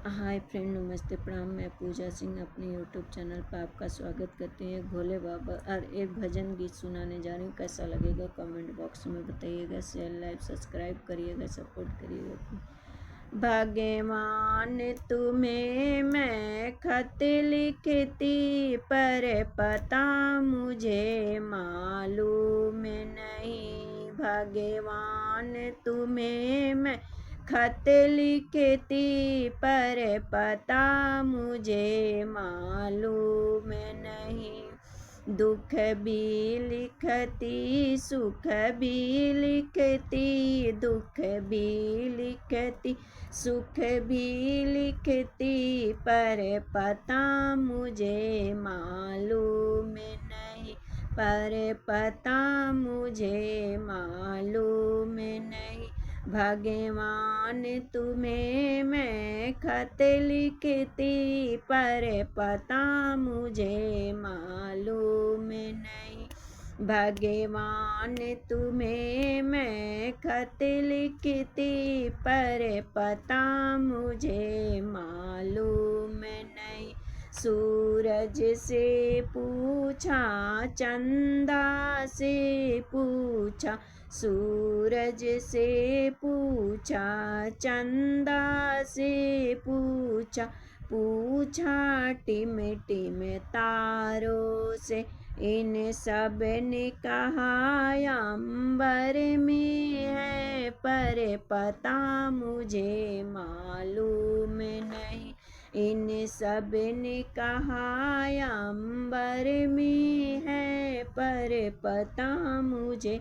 Hi friend, नमस्ते, प्रणाम। मैं पूजा सिंह अपने यूट्यूब चैनल पर आपका स्वागत करते हैं। एक भोले बाबा और एक भजन गीत सुनाने जा रही हूँ। कैसा लगेगा कमेंट बॉक्स में बताइएगा। शेयर लाइक सब्सक्राइब करिएगा, सपोर्ट करिएगा। भगवान तुम्हें मैं खत लिखती, पर पता मुझे मालूम नहीं। भगवान तुम्हें मैं खत लिखती, पर पता मुझे मालूम नहीं। दुख भी लिखती, सुख भी लिखती, दुख भी लिखती, सुख भी लिखती, पर पता मुझे मालूम नहीं। पर पता मुझे मालूम नहीं। भगवान तुम्हें मैं खत लिखती, पर पता मुझे मालूम नहीं। भगवान तुम्हें मैं खत लिखती, पर पता मुझे मालूम नहीं। सूरज से पूछा, चंदा से पूछा, सूरज से पूछा, चंदा से पूछा, पूछा टिम टिम तारों से। इन सब ने कहा अंबर में है, पर पता मुझे मालूम नहीं। इन सब ने कहा अंबर में है, पर पता मुझे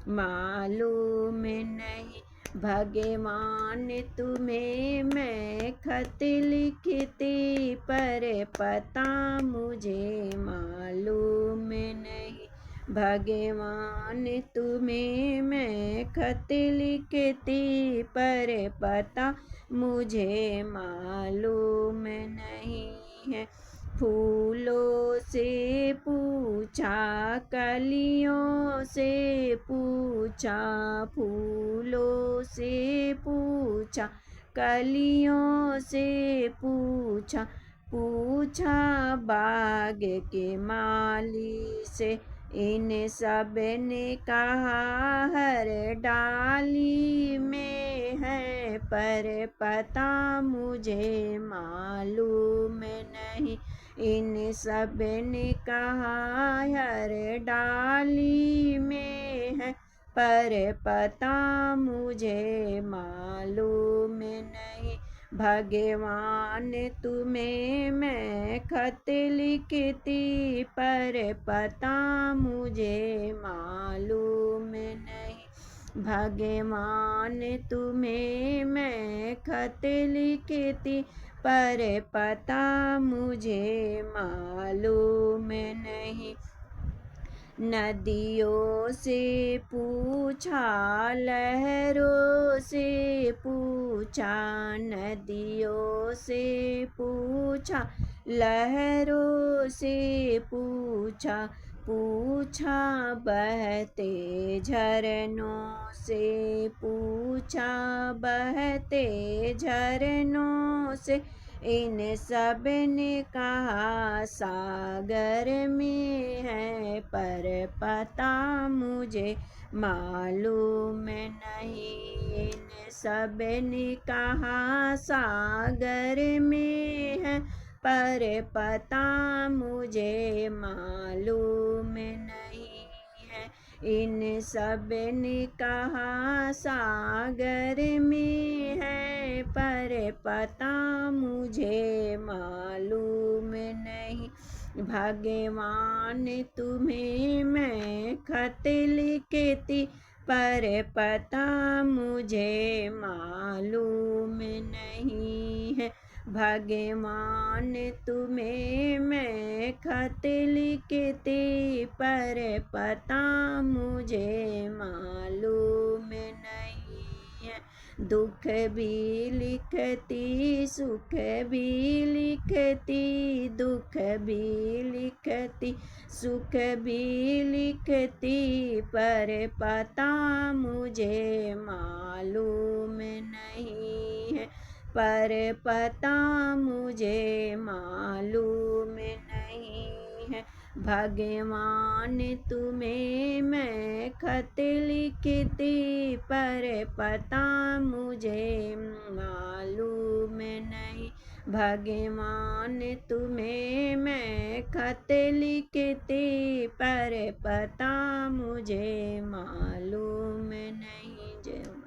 मालूम नहीं। भगवान तुम्हें मैं खत लिखती, पर पता मुझे मालूम नहीं। भगवान तुम्हें मैं खत लिखती, पर पता मुझे मालूम नहीं है। फूलों से पूछा, कलियों से पूछा, फूलों से पूछा, कलियों से पूछा, पूछा बाग के माली से। इन सब ने कहा हर डाली में है, पर पता मुझे मालूम नहीं। इन सब ने कहा हर डाली में है, पर पता मुझे मालूम नहीं। भगवान तुम्हें मैं खत लिखती, पर पता मुझे मालूम नहीं। भगवान तुम्हें मैं खत लिखती, पर पता मुझे मालूम नहीं। नदियों से पूछा, लहरों से पूछा, नदियों से पूछा, लहरों से पूछा, पूछा बहते झरनों से पूछा, बहते झरनों से। इन सब ने कहा सागर में है, पर पता मुझे मालूम नहीं। इन सब ने कहा सागर में है, पर पता मुझे मालूम नहीं है। इन सब ने कहा सागर में है, पर पता मुझे मालूम नहीं। भगवान तुम्हें मैं खत लिखती, पर पता मुझे मालूम नहीं है। भगवान तुम्हें मैं खत लिखती, पर पता मुझे मालूम नहीं है। दुख भी लिखती, सुख भी लिखती, दुख भी लिखती, सुख भी लिखती, पर पता मुझे मालूम नहीं है। पर पता मुझे मालूम नहीं है। भगवान तुम्हें मैं खत लिखती, पर पता मुझे मालूम नहीं। भगवान तुम्हें मैं खत लिखती, पर पता मुझे मालूम नहीं। जय हो।